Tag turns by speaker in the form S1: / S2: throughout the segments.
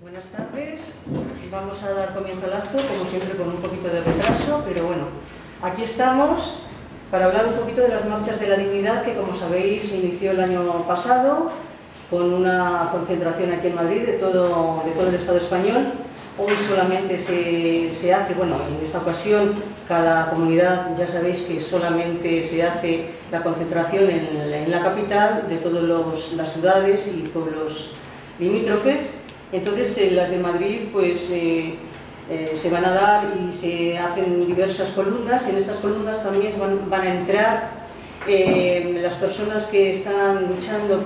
S1: Buenas tardes, vamos a dar comienzo al acto, como siempre con un poquito de retraso, pero bueno, aquí estamos para hablar un poquito de las marchas de la dignidad que, como sabéis, se inició el año pasado con una concentración aquí en Madrid de todo el Estado español. Hoy solamente se hace, bueno, en esta ocasión cada comunidad, ya sabéis que solamente se hace la concentración en la capital de todas las ciudades y pueblos limítrofes. Entonces las de Madrid pues se van a dar y se hacen diversas columnas. En estas columnas también van a entrar las personas que están luchando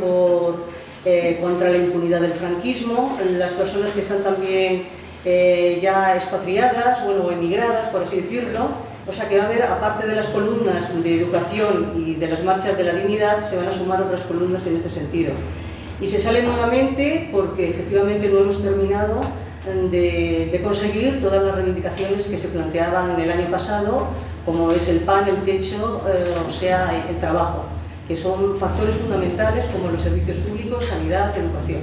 S1: contra la impunidad del franquismo, las personas que están también ya expatriadas, o emigradas, por así decirlo. O sea que va a haber, aparte de las columnas de educación y de las marchas de la dignidad, se van a sumar otras columnas en este sentido. Y se sale nuevamente porque efectivamente no hemos terminado de conseguir todas las reivindicaciones que se planteaban el año pasado, como es el pan, el techo, o sea, el trabajo, que son factores fundamentales como los servicios públicos, sanidad, educación.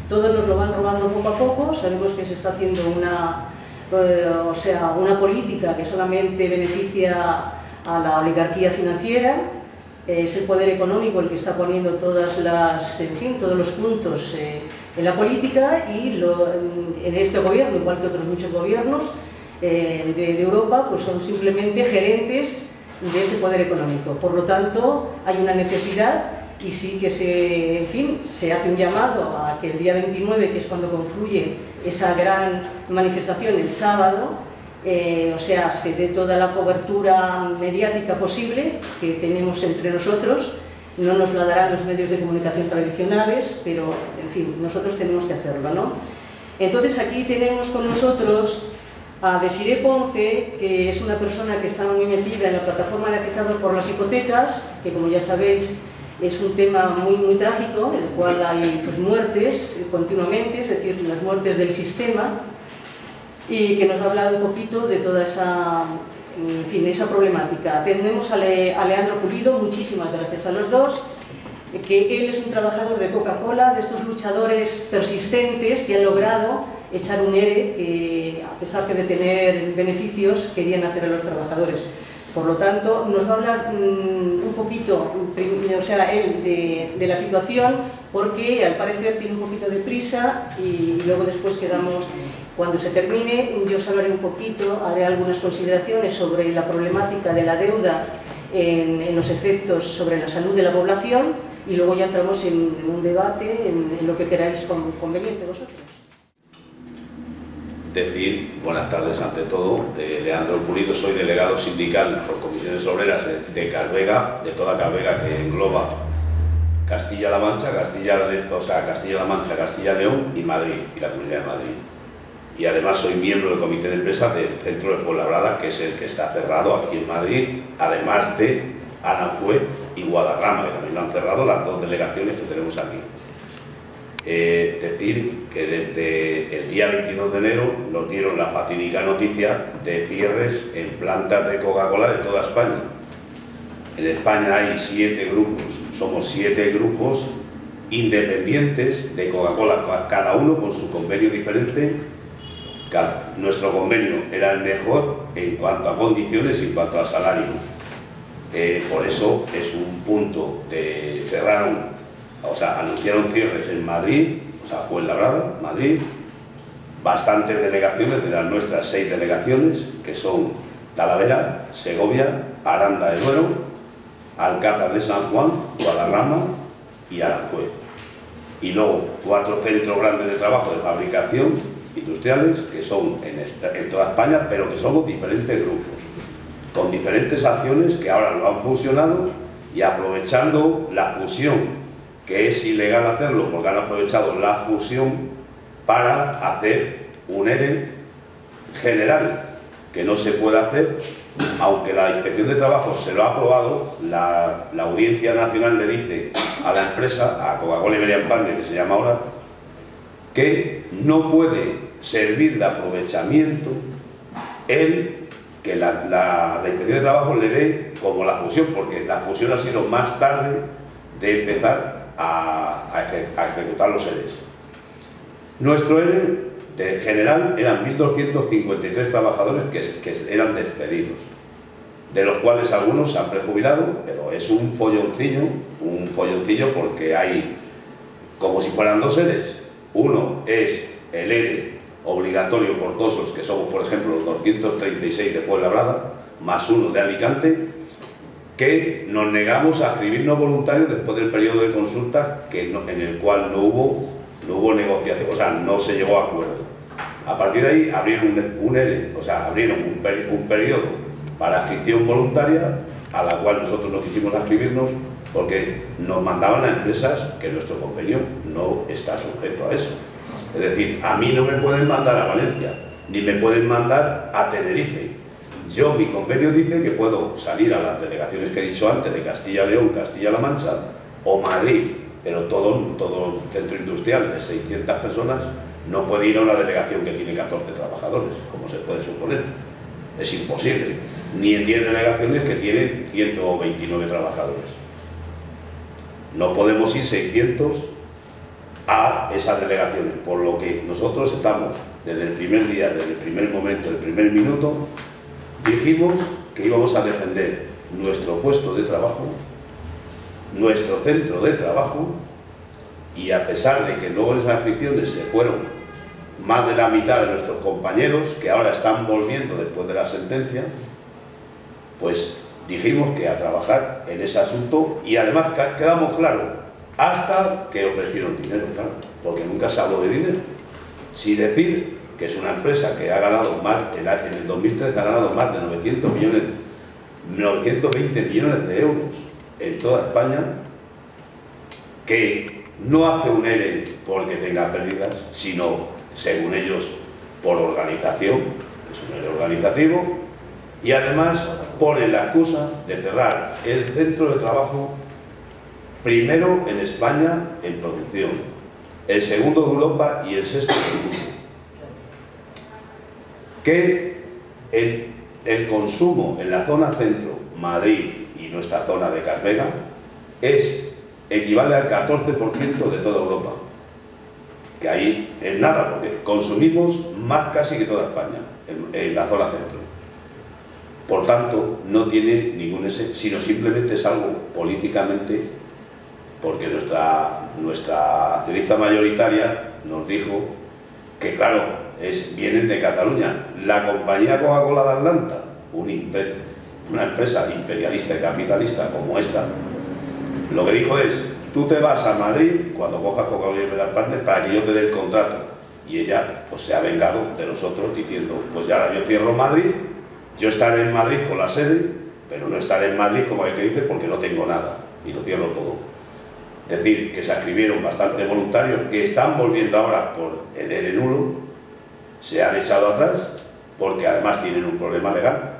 S1: Todos nos lo van robando poco a poco. Sabemos que se está haciendo una política que solamente beneficia a la oligarquía financiera. Es el poder económico el que está poniendo todos los puntos en la política, y en este gobierno, igual que otros muchos gobiernos de Europa, pues son simplemente gerentes de ese poder económico. Por lo tanto, hay una necesidad, y sí que se hace un llamado a que el día 29, que es cuando confluye esa gran manifestación, el sábado, se dé toda la cobertura mediática posible que tenemos entre nosotros. No nos la darán los medios de comunicación tradicionales, pero, en fin, nosotros tenemos que hacerlo, ¿no? Entonces, aquí tenemos con nosotros a Desiré Ponce, que es una persona que está muy metida en la plataforma de afectados por las hipotecas, que, como ya sabéis, es un tema muy, muy trágico, en el cual hay pues, muertes continuamente, es decir, las muertes del sistema, y que nos va a hablar un poquito de toda esa problemática. Tenemos a Leandro Pulido. Muchísimas gracias a los dos, que él es un trabajador de Coca-Cola, de estos luchadores persistentes que han logrado echar un ERE que, a pesar de tener beneficios, querían hacer a los trabajadores. Por lo tanto, nos va a hablar un poquito, él de la situación, porque al parecer tiene un poquito de prisa, y luego después quedamos. Cuando se termine, yo os hablaré un poquito, haré algunas consideraciones sobre la problemática de la deuda en los efectos sobre la salud de la población, y luego ya entramos en un debate, en lo que queráis conveniente vosotros.
S2: Decir, buenas tardes ante todo, Leandro Pulido, soy delegado sindical por comisiones obreras de Calvega, de toda Calvega, que engloba Castilla-La Mancha, Castilla-La Mancha, Castilla-León y Madrid, y la Comunidad de Madrid. Y además soy miembro del comité de empresa del centro de Fuenlabrada, que es el que está cerrado aquí en Madrid, además de Aranjuez y Guadarrama, que también lo han cerrado, las dos delegaciones que tenemos aquí. Decir que desde el día 22 de enero nos dieron la fatídica noticia de cierres en plantas de Coca-Cola de toda España. En España hay 7 grupos, somos 7 grupos independientes de Coca-Cola, cada uno con su convenio diferente. Nuestro convenio era el mejor en cuanto a condiciones y en cuanto a salario. Por eso es un punto de anunciaron cierres en Madrid, Fuenlabrada, Madrid, bastantes delegaciones de las nuestras 6 delegaciones, que son Talavera, Segovia, Aranda de Duero, Alcázar de San Juan, Guadarrama y Aranjuez. Y luego 4 centros grandes de trabajo de fabricación industriales, que son en toda España, pero que somos diferentes grupos, con diferentes acciones que ahora lo han fusionado, y aprovechando la fusión, que es ilegal hacerlo porque han aprovechado la fusión para hacer un ERE general, que no se puede hacer, aunque la Inspección de Trabajo se lo ha aprobado. La Audiencia Nacional le dice a la empresa, a Coca-Cola Iberian Partners, que se llama ahora, que no puede servir de aprovechamiento que la Inspección de Trabajo le dé como la fusión, porque la fusión ha sido más tarde de empezar a ejecutar los EREs. Nuestro ERE de general eran 1.253 trabajadores que eran despedidos, de los cuales algunos se han prejubilado, pero es un folloncillo porque hay como si fueran dos EREs. Uno es el ERE obligatorio forzosos, que somos, por ejemplo, los 236 de Fuenlabrada, más uno de Alicante, que nos negamos a escribirnos voluntarios después del periodo de consulta en el cual no hubo negociación, o sea, no se llegó a acuerdo. A partir de ahí abrieron un ERE, o sea, abrieron un periodo para inscripción voluntaria, a la cual nosotros no quisimos inscribirnos porque nos mandaban a empresas que nuestro convenio no está sujeto a eso. Es decir, a mí no me pueden mandar a Valencia, ni me pueden mandar a Tenerife. Yo, mi convenio dice que puedo salir a las delegaciones que he dicho antes, de Castilla-León, Castilla-La Mancha o Madrid, pero todo centro industrial de 600 personas no puede ir a una delegación que tiene 14 trabajadores, como se puede suponer. Es imposible. Ni en 10 delegaciones que tienen 129 trabajadores. No podemos ir 600 a esas delegaciones, por lo que nosotros estamos, desde el primer día, desde el primer momento, el primer minuto, dijimos que íbamos a defender nuestro puesto de trabajo, nuestro centro de trabajo, y a pesar de que luego en esas inscripciones se fueron más de la mitad de nuestros compañeros, que ahora están volviendo después de la sentencia, pues dijimos que a trabajar en ese asunto, y además quedamos claros, hasta que ofrecieron dinero, claro, porque nunca se habló de dinero. Sin decir que es una empresa que ha ganado más, en el 2013 ha ganado más de 920 millones de euros en toda España, que no hace un ERE porque tenga pérdidas, sino, según ellos, por organización, es un ERE organizativo, y además ponen la excusa de cerrar el centro de trabajo primero en España en producción, el segundo de Europa y el sexto del mundo. Que el consumo en la zona centro, Madrid y nuestra zona de Carvega, equivale al 14% de toda Europa. Que ahí es nada, porque consumimos más casi que toda España en la zona centro. Por tanto, no tiene ningún ese, sino simplemente es algo políticamente, porque nuestra accionista mayoritaria nos dijo que, claro, vienen de Cataluña. La compañía Coca-Cola de Atlanta, una empresa imperialista y capitalista como esta, lo que dijo es: tú te vas a Madrid cuando cojas Coca-Cola Liberal Partners para que yo te dé el contrato. Y ella pues se ha vengado de nosotros diciendo: pues ya yo cierro Madrid, yo estaré en Madrid con la sede, pero no estaré en Madrid, como hay que decir, porque no tengo nada y lo cierro todo. Es decir, que se inscribieron bastantes voluntarios que están volviendo ahora por el ERE nulo, se han echado atrás porque además tienen un problema legal.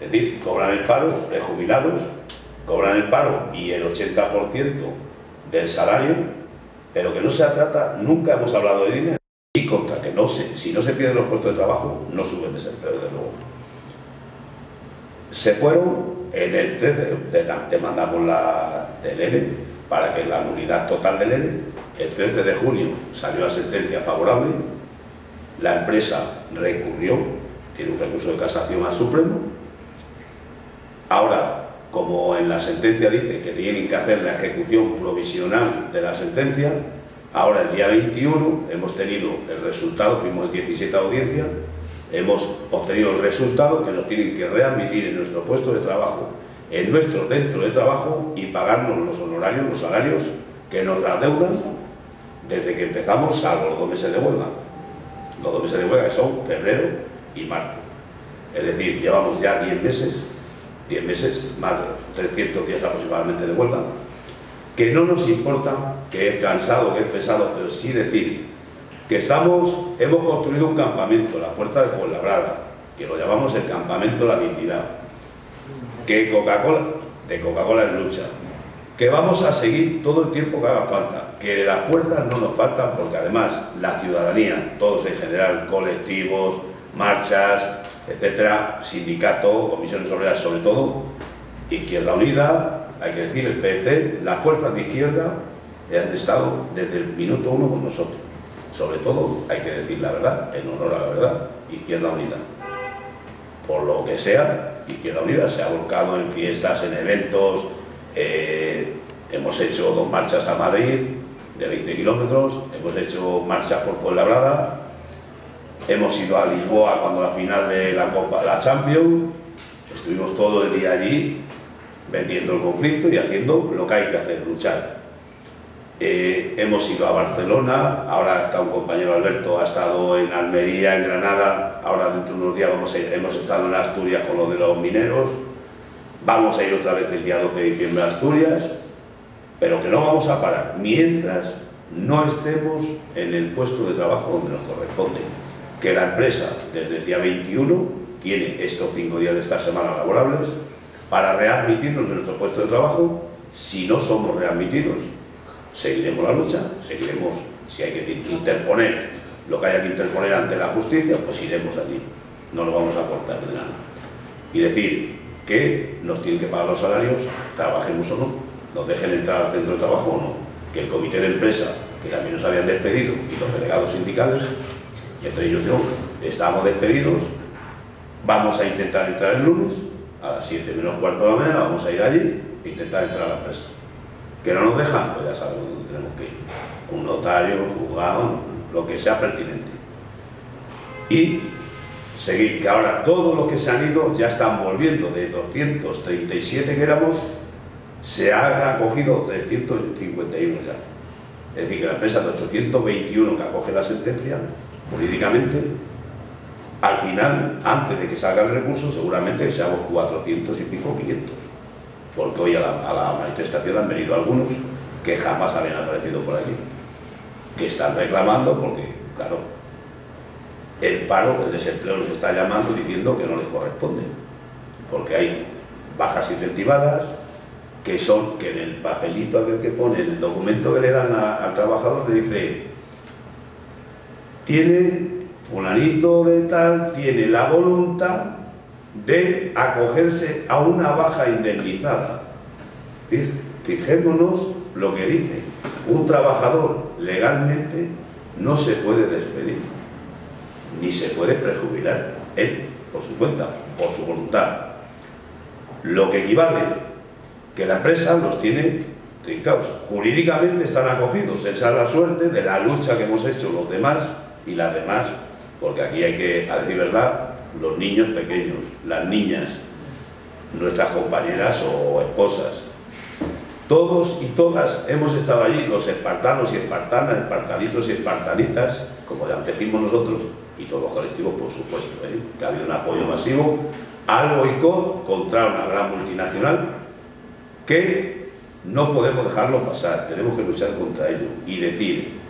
S2: Es decir, cobran el paro, prejubilados, cobran el paro y el 80% del salario, pero que no se trata, nunca hemos hablado de dinero, y contra que si no se pierden los puestos de trabajo, no sube el desempleo, desde luego. Se fueron, en el 13 demandamos del ERE, para que la nulidad total del ERE, el 13 de junio salió la sentencia favorable, la empresa recurrió, tiene un recurso de casación al Supremo. Ahora, como en la sentencia dice que tienen que hacer la ejecución provisional de la sentencia, ahora el día 21 hemos tenido el resultado, fuimos el 17 a audiencia, hemos obtenido el resultado que nos tienen que readmitir en nuestro puesto de trabajo, en nuestro centro de trabajo, y pagarnos los honorarios, los salarios que nos adeudan desde que empezamos, salvo los 2 meses de huelga. Los 2 meses de huelga que son febrero y marzo. Es decir, llevamos ya 10 meses, más de 300 días aproximadamente de huelga, que no nos importa, que es cansado, que es pesado, pero sí decir que hemos construido un campamento, la Puerta de Fuenlabrada, que lo llamamos el Campamento La Dignidad, que Coca-Cola en lucha, que vamos a seguir todo el tiempo que haga falta, que las fuerzas no nos faltan, porque además la ciudadanía, todos en general, colectivos, marchas, etcétera, sindicatos, comisiones obreras, sobre todo, Izquierda Unida, hay que decir, el PSC, las fuerzas de izquierda han estado desde el minuto 1 con nosotros. sobre todo, hay que decir la verdad, en honor a la verdad, Izquierda Unida. Por lo que sea, Izquierda Unida se ha volcado en fiestas, en eventos, hemos hecho 2 marchas a Madrid de 20 kilómetros, hemos hecho marchas por Fuenlabrada, hemos ido a Lisboa cuando la final de la Copa, la Champions, estuvimos todo el día allí vendiendo el conflicto y haciendo lo que hay que hacer, luchar. Hemos ido a Barcelona, ahora está un compañero Alberto, ha estado en Almería, en Granada, ahora dentro de unos días hemos estado en Asturias con lo de los mineros, vamos a ir otra vez el día 12 de diciembre a Asturias, pero que no vamos a parar mientras no estemos en el puesto de trabajo donde nos corresponde. Que la empresa desde el día 21 tiene estos 5 días de esta semana laborables para readmitirnos en nuestro puesto de trabajo. Si no somos readmitidos, seguiremos la lucha, seguiremos, si hay que interponer lo que haya que interponer ante la justicia, pues iremos allí, no nos vamos a cortar de nada. Y decir que nos tienen que pagar los salarios, trabajemos o no, nos dejen entrar al centro de trabajo o no, que el comité de empresa, que también nos habían despedido, y los delegados sindicales, entre ellos yo, estamos despedidos, vamos a intentar entrar el lunes, a las 7 menos cuarto de la mañana, vamos a ir allí e intentar entrar a la empresa. Que no nos dejan, pues ya sabemos dónde tenemos que ir. Un notario, un juzgado, lo que sea pertinente. Y seguir, que ahora todos los que se han ido ya están volviendo. De 237 que éramos, se han acogido 351 ya. Es decir, que la empresa de 821 que acoge la sentencia, jurídicamente, al final, antes de que salga el recurso, seguramente seamos 400 y pico, 500. Porque hoy a la manifestación han venido algunos que jamás habían aparecido por aquí, que están reclamando porque, claro, el paro, el desempleo los está llamando diciendo que no les corresponde, porque hay bajas incentivadas, que en el papelito aquel que pone, el documento que le dan al trabajador, le dice, tiene fulanito de tal, tiene la voluntad de acogerse a una baja indemnizada. Fijémonos lo que dice, un trabajador legalmente no se puede despedir, ni se puede prejubilar, él, por su cuenta, por su voluntad. Lo que equivale que la empresa los tiene trincados. Jurídicamente están acogidos, esa es la suerte de la lucha que hemos hecho los demás y las demás, porque aquí hay que, a decir verdad, los niños pequeños, las niñas, nuestras compañeras o esposas, todos y todas hemos estado allí, los espartanos y espartanas, espartanitos y espartanitas, como ya decimos nosotros, y todos los colectivos, por supuesto, que ha habido un apoyo masivo al boicot contra una gran multinacional que no podemos dejarlo pasar, tenemos que luchar contra ello y decir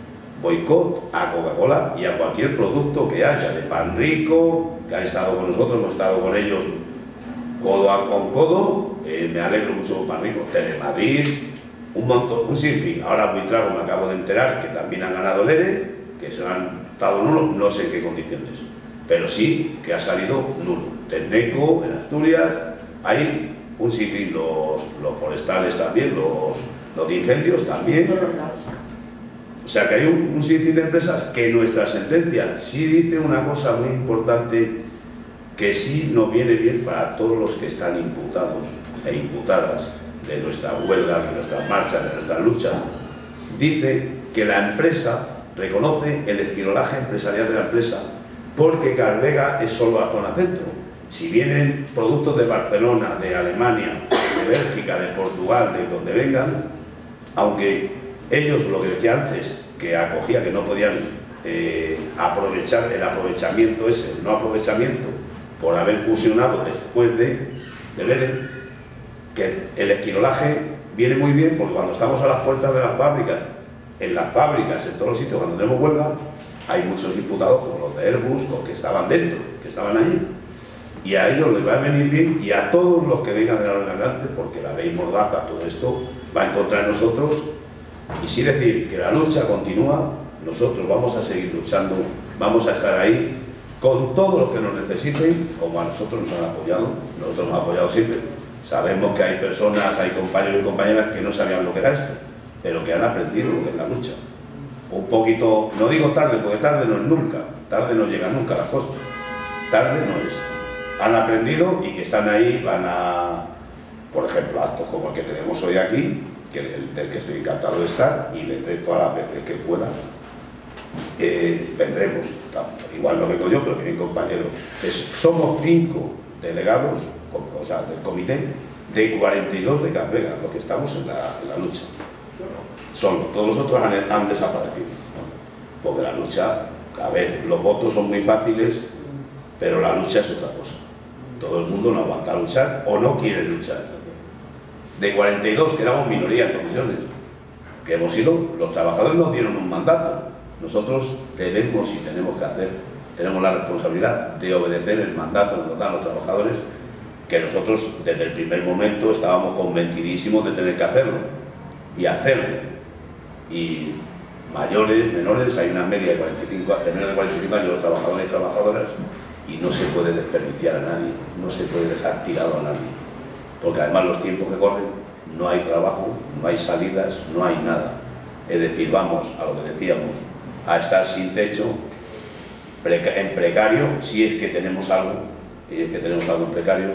S2: boicot a Coca-Cola y a cualquier producto que haya, de Pan Rico, que han estado con nosotros, hemos estado con ellos codo con codo, me alegro mucho con Pan Rico, Telemadrid, un montón, un sinfín. Ahora Buitrago me acabo de enterar que también han ganado el ERE, que se han estado nulos, no sé en qué condiciones, pero sí que ha salido nulo. Tenneco, en Asturias, hay un sinfín, los forestales también, los de incendios también. O sea que hay un sinfín de empresas que nuestra sentencia sí dice una cosa muy importante que sí nos viene bien para todos los que están imputados e imputadas de nuestra huelga, de nuestras marchas, de nuestra lucha. Dice que la empresa reconoce el esquirolaje empresarial de la empresa porque Carvega es solo la zona centro. Si vienen productos de Barcelona, de Alemania, de Bélgica, de Portugal, de donde vengan, aunque ellos, lo que decía antes, que acogía que no podían aprovechar el aprovechamiento ese, el no aprovechamiento, por haber fusionado después del ERE, que el esquirolaje viene muy bien porque cuando estamos a las puertas de las fábricas, en las fábricas, en todos los sitios, cuando tenemos huelga, hay muchos diputados como los de Airbus, los que estaban dentro, que estaban allí, y a ellos les va a venir bien y a todos los que vengan de ahora en adelante, porque la ley Mordaza, todo esto, va en contra de nosotros. Y sí decir que la lucha continúa, nosotros vamos a seguir luchando, vamos a estar ahí con todos los que nos necesiten, como a nosotros nos han apoyado, nosotros nos hemos apoyado siempre. Sabemos que hay personas, hay compañeros y compañeras que no sabían lo que era esto, pero que han aprendido lo que es la lucha. un poquito, no digo tarde, porque tarde no es nunca, tarde no llega nunca las cosas, tarde no es. Han aprendido y que están ahí, van a, por ejemplo, actos como el que tenemos hoy aquí, del que estoy encantado de estar, y vendré todas las veces que pueda. Vendremos, igual no vengo yo, pero vienen compañeros. Somos 5 delegados, o sea, del comité, de 42 de Cap Vega, los que estamos en la lucha. Todos los otros han desaparecido, ¿no? Porque la lucha, a ver, los votos son muy fáciles, pero la lucha es otra cosa. Todo el mundo no aguanta luchar o no quiere luchar. De 42, que éramos minoría en comisiones, que hemos sido, los trabajadores nos dieron un mandato. Nosotros debemos y tenemos que hacer, tenemos la responsabilidad de obedecer el mandato que nos dan los trabajadores, que nosotros desde el primer momento estábamos convencidísimos de tener que hacerlo y hacerlo. Y mayores, menores, hay una media de menos de 45 años los trabajadores y trabajadoras, y no se puede desperdiciar a nadie, no se puede dejar tirado a nadie, porque además los tiempos que corren no hay trabajo, no hay salidas, no hay nada. Es decir, vamos a lo que decíamos, a estar sin techo, en precario, si es que tenemos algo, en precario,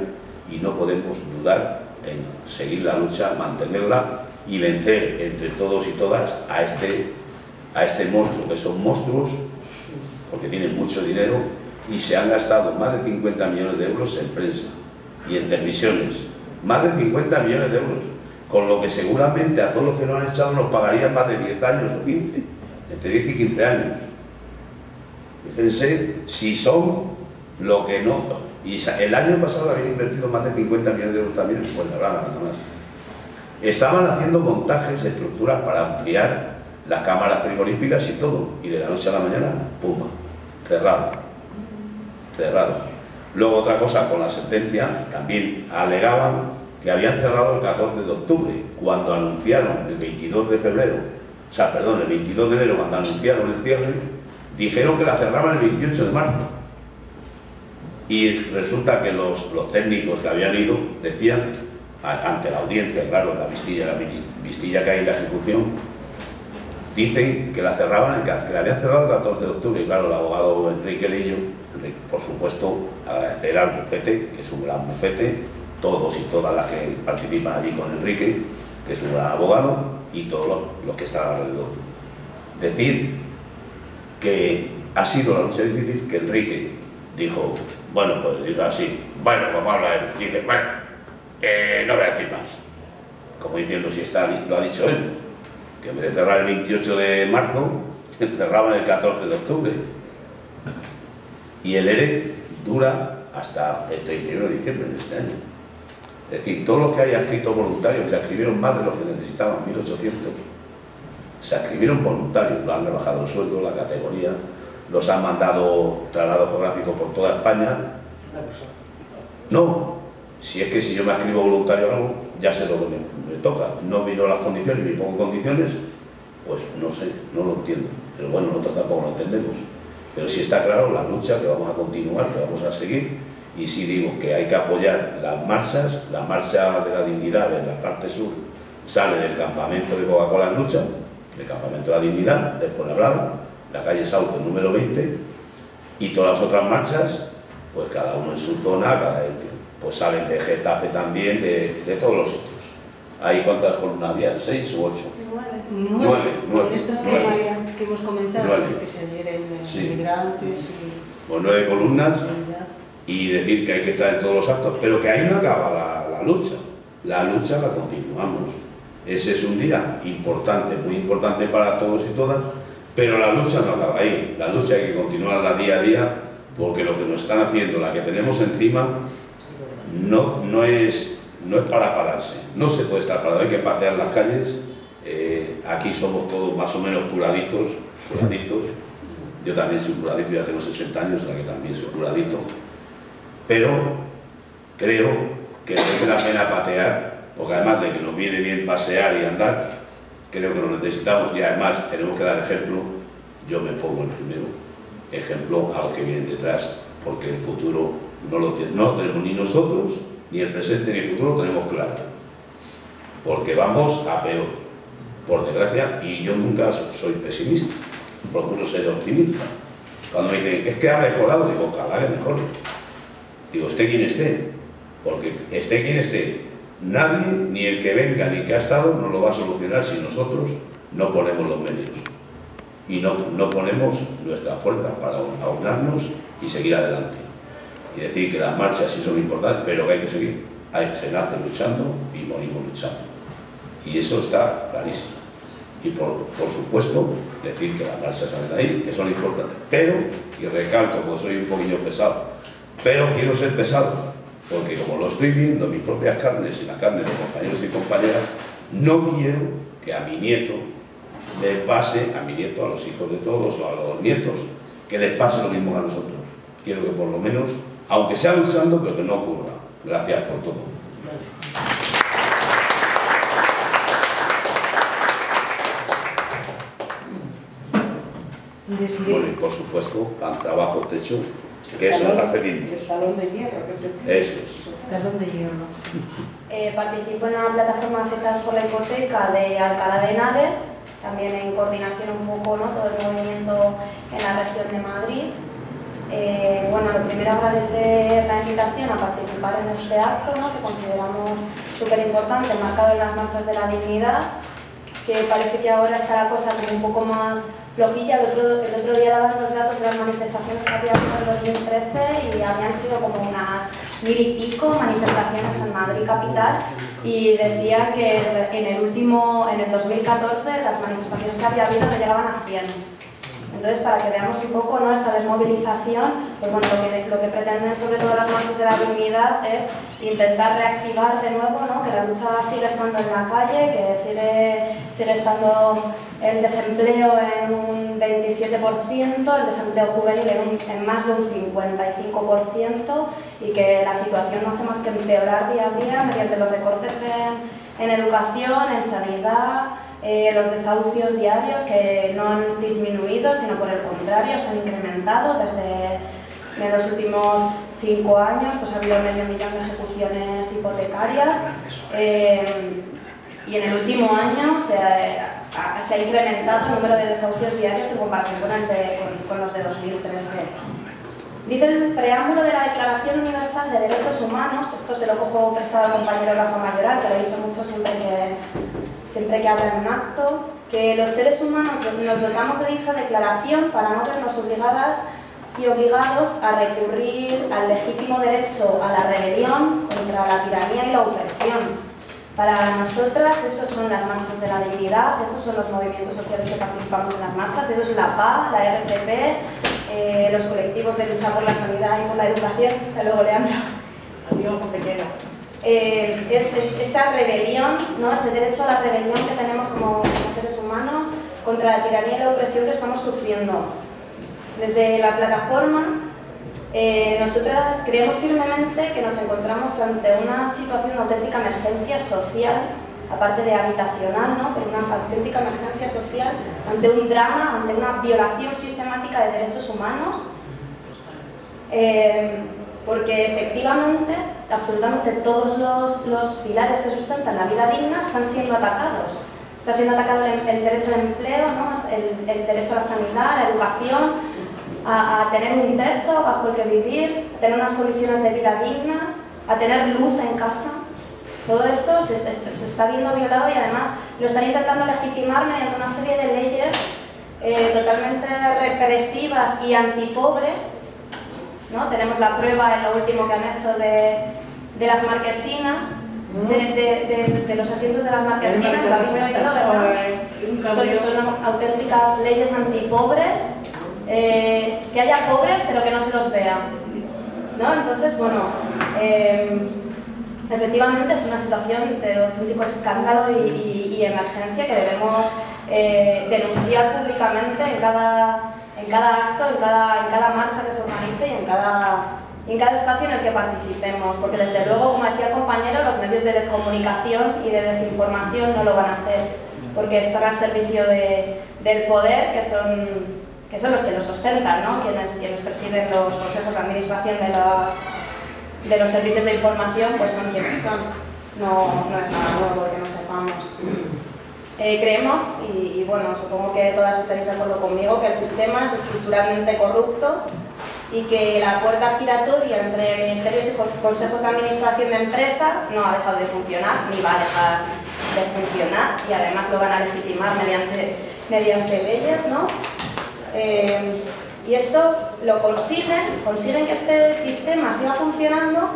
S2: y no podemos dudar en seguir la lucha, mantenerla y vencer entre todos y todas a este monstruo, que son monstruos porque tienen mucho dinero y se han gastado más de 50 millones de euros en prensa y en televisiones, más de 50 millones de euros, con lo que seguramente a todos los que nos han echado nos pagarían más de 10 años o 15, entre 10 y 15 años. Fíjense si son lo que no. Y el año pasado habían invertido más de 50 millones de euros también en Fuenlabrada, nada más. Estaban haciendo montajes, estructuras para ampliar las cámaras frigoríficas y todo, y de la noche a la mañana, ¡pum!, cerrado. Luego otra cosa, con la sentencia, también alegaban que habían cerrado el 14 de octubre, cuando anunciaron el 22 de febrero, o sea, perdón, el 22 de enero, cuando anunciaron el cierre, dijeron que la cerraban el 28 de marzo. Y resulta que los técnicos que habían ido decían, ante la audiencia, claro, la vistilla que hay en la ejecución, dicen que la cerraban, que la habían cerrado el 14 de octubre, y claro, el abogado Enrique Lillo, por supuesto, agradecer al bufete, que es un gran bufete, todos y todas las que participan allí con Enrique, que es un gran abogado, y todos los que están alrededor. Decir que ha sido la lucha difícil, que Enrique dijo, bueno, pues dice así, bueno, pues vamos a ver, dice, bueno, no voy a decir más, como diciendo si está, lo ha dicho él, que en vez de cerrar el 28 de marzo, cerraban el 14 de octubre. Y el ERE dura hasta el 31 de diciembre de este año. Es decir, todos los que hayan escrito voluntarios, se escribieron más de lo que necesitaban, 1800. Se escribieron voluntarios, lo han rebajado el sueldo, la categoría, los han mandado traslado geográfico por toda España. No, si es que si yo me escribo voluntario o algo, ya sé lo que me toca. No miro las condiciones, ni pongo condiciones, pues no sé, no lo entiendo. Pero bueno, nosotros tampoco lo entendemos. Pero sí está claro la lucha que vamos a continuar, que vamos a seguir. Y sí digo que hay que apoyar las marchas. La marcha de la dignidad en la parte sur sale del campamento de Coca-Cola en lucha, del campamento de la dignidad, de Fuenlabrada, la calle Sauce número 20, y todas las otras marchas, pues cada uno en su zona, pues salen de Getafe también, de todos los sitios. ¿Hay cuántas columnas había? ¿6 u 8? 9.
S1: Con estas que hemos comentado, que se adhieren inmigrantes y...
S2: Pues 9 columnas, y decir que hay que estar en todos los actos, pero que ahí no acaba la lucha. La lucha la continuamos. Ese es un día importante, muy importante para todos y todas, pero la lucha no acaba ahí. La lucha hay que continuarla día a día, porque lo que nos están haciendo, la que tenemos encima, no es para pararse. No se puede estar parado, hay que patear las calles. Aquí somos todos más o menos curaditos. Yo también soy curadito, ya tengo 60 años, o sea que también soy curadito. Pero creo que merece la pena patear, porque además de que nos viene bien pasear y andar, creo que lo necesitamos, y además tenemos que dar ejemplo. Yo me pongo el primero ejemplo a los que vienen detrás, porque el futuro no lo tenemos ni nosotros, ni el presente ni el futuro lo tenemos claro, porque vamos a peor, por desgracia, y yo nunca soy pesimista. procuro ser optimista. Cuando me dicen, es que ha mejorado, digo, ojalá que mejore. Digo, esté quien esté, porque esté quien esté, nadie, ni el que venga ni el que ha estado, nos lo va a solucionar si nosotros no ponemos los medios y no ponemos nuestras fuerzas para aunarnos y seguir adelante. Y decir que las marchas sí son importantes, pero que hay que seguir. Se nace luchando y morimos luchando. Y eso está clarísimo. Y por supuesto, decir que las marchas salen ahí, que son importantes. Pero, y recalco, porque soy un poquillo pesado, pero quiero ser pesado, porque como lo estoy viendo en mis propias carnes y las carnes de compañeros y compañeras, no quiero que a mi nieto le pase, a mi nieto, a los hijos de todos o a los nietos, que les pase lo mismo a nosotros. Quiero que por lo menos, aunque sea luchando, pero que no ocurra. Gracias por todo. Bueno, y por supuesto, al trabajo techo, que eso nos hace bien.
S1: El talón de hierro.
S2: Eso es.
S1: Talón de hierro.
S3: Participo en la plataforma Afectadas por la Hipoteca de Alcalá de Henares, también en coordinación un poco, ¿no?, todo el movimiento en la región de Madrid. Bueno, lo primero agradecer la invitación a participar en este acto, ¿no?, que consideramos súper importante, marcado en las marchas de la dignidad, que parece que ahora está la cosa como un poco más flojilla. El otro día daban los datos de las manifestaciones que había habido en 2013 y habían sido como unas 1000 y pico manifestaciones en Madrid capital, y decía que en el 2014 las manifestaciones que había habido no llegaban a 100. Entonces, para que veamos un poco, ¿no?, esta desmovilización, pues bueno, lo que pretenden sobre todo las marchas de la dignidad es intentar reactivar de nuevo, ¿no?, que la lucha sigue estando en la calle, que sigue estando el desempleo en un 27%, el desempleo juvenil en más de un 55%, y que la situación no hace más que empeorar día a día mediante los recortes en educación, en sanidad, los desahucios diarios, que no han disminuido, sino por el contrario, se han incrementado desde los últimos 5 años. Pues ha habido 500.000 de ejecuciones hipotecarias, y en el último año se ha incrementado el número de desahucios diarios en comparación con los de 2013. Dice el preámbulo de la Declaración Universal de Derechos Humanos, esto se lo cojo prestado al compañero Rafa Mayoral, que lo dice mucho siempre que habla en un acto, que los seres humanos nos dotamos de dicha declaración para no vernos obligadas y obligados a recurrir al legítimo derecho a la rebelión contra la tiranía y la opresión. Para nosotras, esos son las marchas de la dignidad, esos son los movimientos sociales que participamos en las marchas, eso es la PA, la RSP, los colectivos de lucha por la sanidad y por la educación. Hasta luego, Leandro.
S1: Adiós, compañero.
S3: Es esa rebelión, ¿no?, ese derecho a la rebelión que tenemos como seres humanos contra la tiranía y la opresión que estamos sufriendo. Desde la plataforma, nosotras creemos firmemente que nos encontramos ante una situación de auténtica emergencia social, aparte de habitacional, ¿no?, pero una auténtica emergencia social, ante un drama, ante una violación sistemática de derechos humanos, porque efectivamente absolutamente todos los pilares que sustentan la vida digna están siendo atacados. Está siendo atacado el derecho al empleo, ¿no?, el derecho a la sanidad, a la educación, a tener un techo bajo el que vivir, a tener unas condiciones de vida dignas, a tener luz en casa. Todo eso se está viendo violado, y además lo están intentando legitimar mediante una serie de leyes totalmente represivas y antipobres, ¿no? Tenemos la prueba en lo último que han hecho de las marquesinas, de los asientos de las marquesinas. Lo habéis oído, ¿verdad? Son auténticas leyes antipobres, que haya pobres pero que no se los vea, ¿no? Entonces, bueno, efectivamente es una situación de auténtico escándalo y emergencia que debemos denunciar públicamente en cada acto, en cada marcha que se organice y en cada espacio en el que participemos, porque desde luego, como decía el compañero, los medios de descomunicación y de desinformación no lo van a hacer, porque están al servicio del poder, que son los que los ostentan, ¿no?, quienes presiden los consejos de administración de los servicios de información, pues son quienes son. No es nada nuevo que no sepamos. Creemos, y bueno, supongo que todas estaréis de acuerdo conmigo, que el sistema es estructuralmente corrupto y que la puerta giratoria entre ministerios y consejos de administración de empresas no ha dejado de funcionar, ni va a dejar de funcionar, y además lo van a legitimar mediante leyes, ¿no? Y esto lo consiguen que este sistema siga funcionando,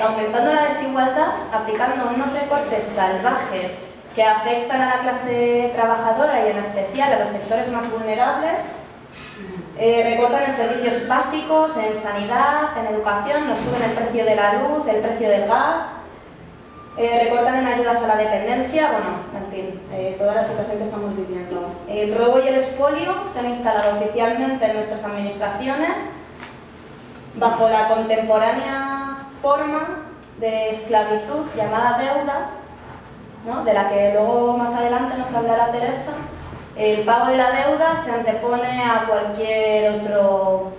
S3: aumentando la desigualdad, aplicando unos recortes salvajes que afectan a la clase trabajadora y en especial a los sectores más vulnerables. Recortan en servicios básicos, en sanidad, en educación, nos suben el precio de la luz, el precio del gas, recortan en ayudas a la dependencia, bueno, en fin, toda la situación que estamos viviendo. El robo y el expolio se han instalado oficialmente en nuestras administraciones bajo la contemporánea forma de esclavitud llamada deuda, ¿no?, de la que luego más adelante nos hablará Teresa. El pago de la deuda se antepone a cualquier otro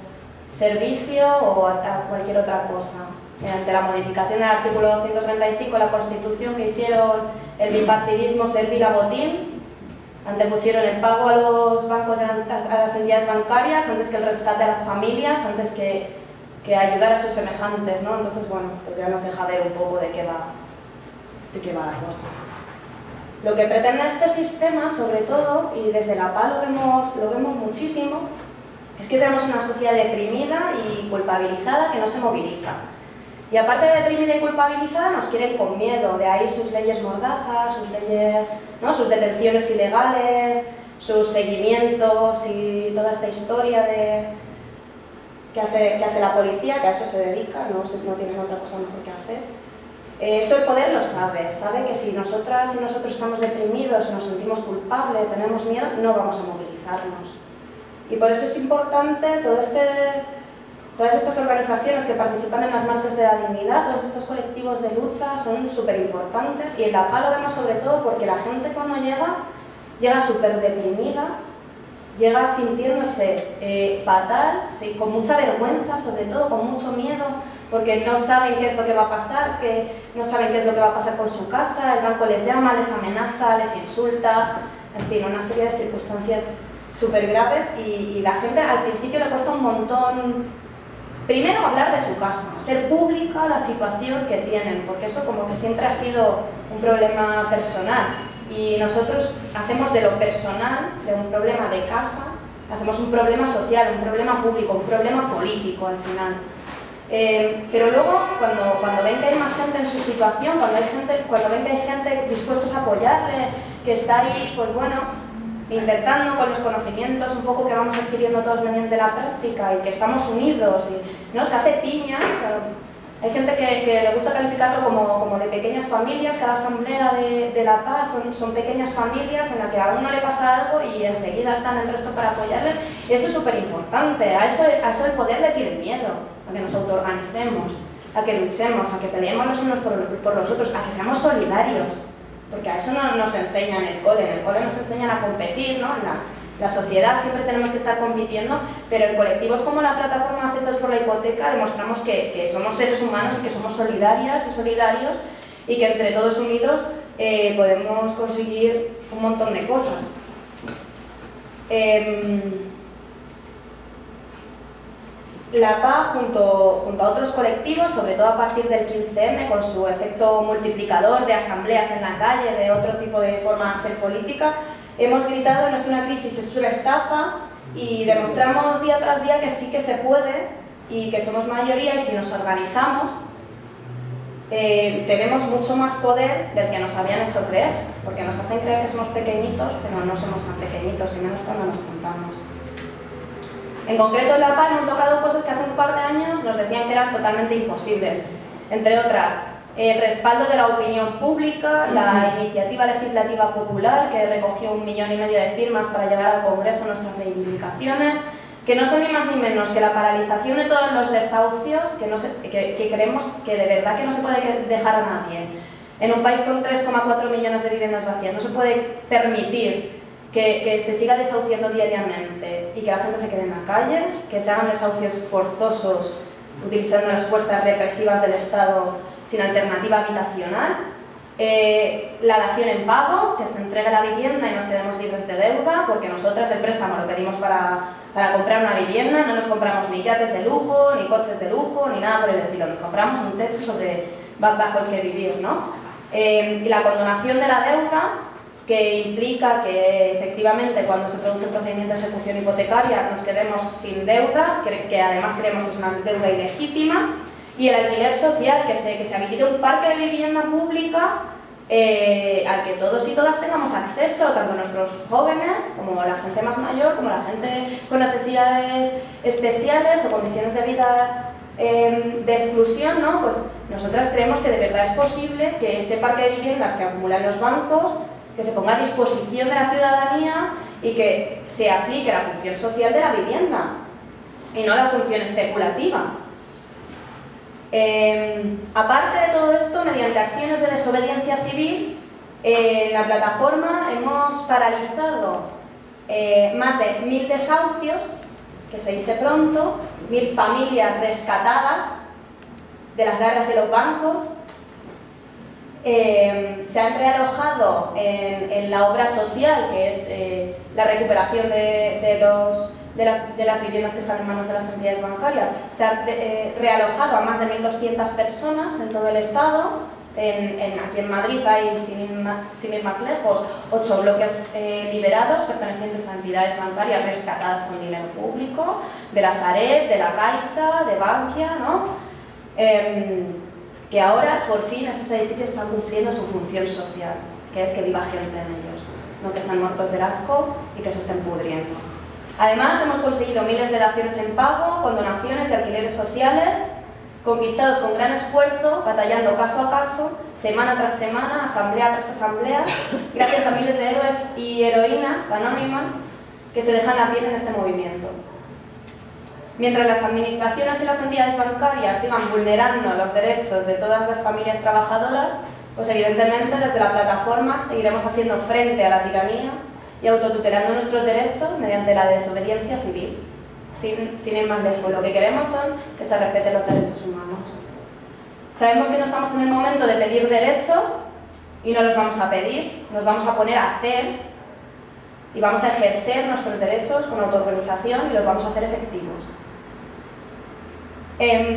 S3: servicio o a cualquier otra cosa. Mediante la modificación del artículo 235 de la Constitución que hicieron el bipartidismo servil a botín, antepusieron el pago a los bancos, a las entidades bancarias, antes que el rescate a las familias, antes que ayudar a sus semejantes, ¿no? Entonces, bueno, pues ya nos deja ver un poco de qué va la cosa. Lo que pretende este sistema, sobre todo, y desde la PA lo vemos muchísimo, es que seamos una sociedad deprimida y culpabilizada que no se moviliza. Y aparte de deprimida y culpabilizada, nos quieren con miedo, de ahí sus leyes mordazas, sus leyes, ¿no?, sus detenciones ilegales, sus seguimientos y toda esta historia que hace la policía, que a eso se dedica, no tienen otra cosa mejor que hacer. Eso el poder lo sabe que si nosotras y nosotros estamos deprimidos, nos sentimos culpables, tenemos miedo, no vamos a movilizarnos. Y por eso es importante todas estas organizaciones que participan en las marchas de la dignidad, todos estos colectivos de lucha son súper importantes, y en la PA lo vemos sobre todo porque la gente cuando llega súper deprimida, llega sintiéndose fatal, sí, con mucha vergüenza, sobre todo con mucho miedo, porque no saben qué es lo que va a pasar, no saben qué es lo que va a pasar con su casa, el banco les llama, les amenaza, les insulta, en fin, una serie de circunstancias súper graves, y la gente al principio le cuesta un montón, primero hablar de su casa, hacer pública la situación que tienen, porque eso como que siempre ha sido un problema personal, y nosotros hacemos de lo personal, de un problema de casa, hacemos un problema social, un problema público, un problema político al final. Pero luego, cuando ven que hay más gente en su situación, cuando ven que hay gente dispuestos a apoyarle, que está ahí, pues bueno, intentando con los conocimientos un poco que vamos adquiriendo todos mediante la práctica, y que estamos unidos, y ¿no?, se hace piña. O sea, hay gente que le gusta calificarlo como de pequeñas familias. Cada asamblea de la paz son pequeñas familias en las que a uno le pasa algo y enseguida están el resto para apoyarles, y eso es súper importante. A eso el poder le tiene miedo, a que nos autoorganicemos, a que luchemos, a que peleemos los unos por los otros, a que seamos solidarios, porque a eso no nos enseñan en el cole nos enseñan a competir, ¿no? En la sociedad siempre tenemos que estar compitiendo, pero en colectivos como la plataforma Afectados por la Hipoteca demostramos que somos seres humanos y que somos solidarias y solidarios, y que entre todos unidos podemos conseguir un montón de cosas. La PA, junto a otros colectivos, sobre todo a partir del 15M, con su efecto multiplicador de asambleas en la calle, de otro tipo de forma de hacer política, hemos gritado: no es una crisis, es una estafa, y demostramos día tras día que sí que se puede y que somos mayoría, y si nos organizamos tenemos mucho más poder del que nos habían hecho creer, porque nos hacen creer que somos pequeñitos, pero no somos tan pequeñitos, y menos cuando nos juntamos. En concreto, en la PA hemos logrado cosas que hace un par de años nos decían que eran totalmente imposibles, entre otras, el respaldo de la opinión pública, la iniciativa legislativa popular, que recogió 1,5 millones de firmas para llevar al Congreso nuestras reivindicaciones, que no son ni más ni menos que la paralización de todos los desahucios, que creemos que de verdad que no se puede dejar a nadie. En un país con 3,4 millones de viviendas vacías no se puede permitir que se siga desahuciando diariamente y que la gente se quede en la calle, que se hagan desahucios forzosos utilizando las fuerzas represivas del Estado sin alternativa habitacional. La dación en pago, que se entregue la vivienda y nos quedemos libres de deuda, porque nosotras el préstamo lo pedimos para comprar una vivienda, no nos compramos ni yates de lujo, ni coches de lujo, ni nada por el estilo, nos compramos un techo bajo el que vivir, ¿no? Y la condonación de la deuda, que implica que efectivamente cuando se produce el procedimiento de ejecución hipotecaria nos quedemos sin deuda, que además creemos que es una deuda ilegítima, y el alquiler social, que se habilite un parque de vivienda pública al que todos y todas tengamos acceso, tanto nuestros jóvenes como la gente más mayor, como la gente con necesidades especiales o condiciones de vida de exclusión, ¿no? Pues nosotras creemos que de verdad es posible que ese parque de viviendas que acumulan los bancos, que se ponga a disposición de la ciudadanía y que se aplique la función social de la vivienda y no la función especulativa. Aparte de todo esto, mediante acciones de desobediencia civil, en la plataforma hemos paralizado más de 1000 desahucios, que se dice pronto, 1000 familias rescatadas de las garras de los bancos. Se han realojado en la obra social, que es la recuperación de las viviendas que están en manos de las entidades bancarias. Se ha realojado a más de 1.200 personas en todo el estado. Aquí en Madrid hay, sin ir más lejos, 8 bloques liberados pertenecientes a entidades bancarias rescatadas con dinero público, de la Sareb, de la Caixa, de Bankia, ¿no? Que ahora, por fin, esos edificios están cumpliendo su función social, que es que viva gente en ellos, no que están muertos del asco y que se estén pudriendo. Además, hemos conseguido miles de daciones en pago, condonaciones y alquileres sociales, conquistados con gran esfuerzo, batallando caso a caso, semana tras semana, asamblea tras asamblea, gracias a miles de héroes y heroínas anónimas que se dejan la piel en este movimiento. Mientras las administraciones y las entidades bancarias sigan vulnerando los derechos de todas las familias trabajadoras, pues evidentemente desde la plataforma seguiremos haciendo frente a la tiranía y autotutelando nuestros derechos mediante la desobediencia civil. Sin ir más lejos, lo que queremos son que se respeten los derechos humanos. Sabemos que no estamos en el momento de pedir derechos y no los vamos a pedir, nos vamos a poner a hacer y vamos a ejercer nuestros derechos con autoorganización y los vamos a hacer efectivos.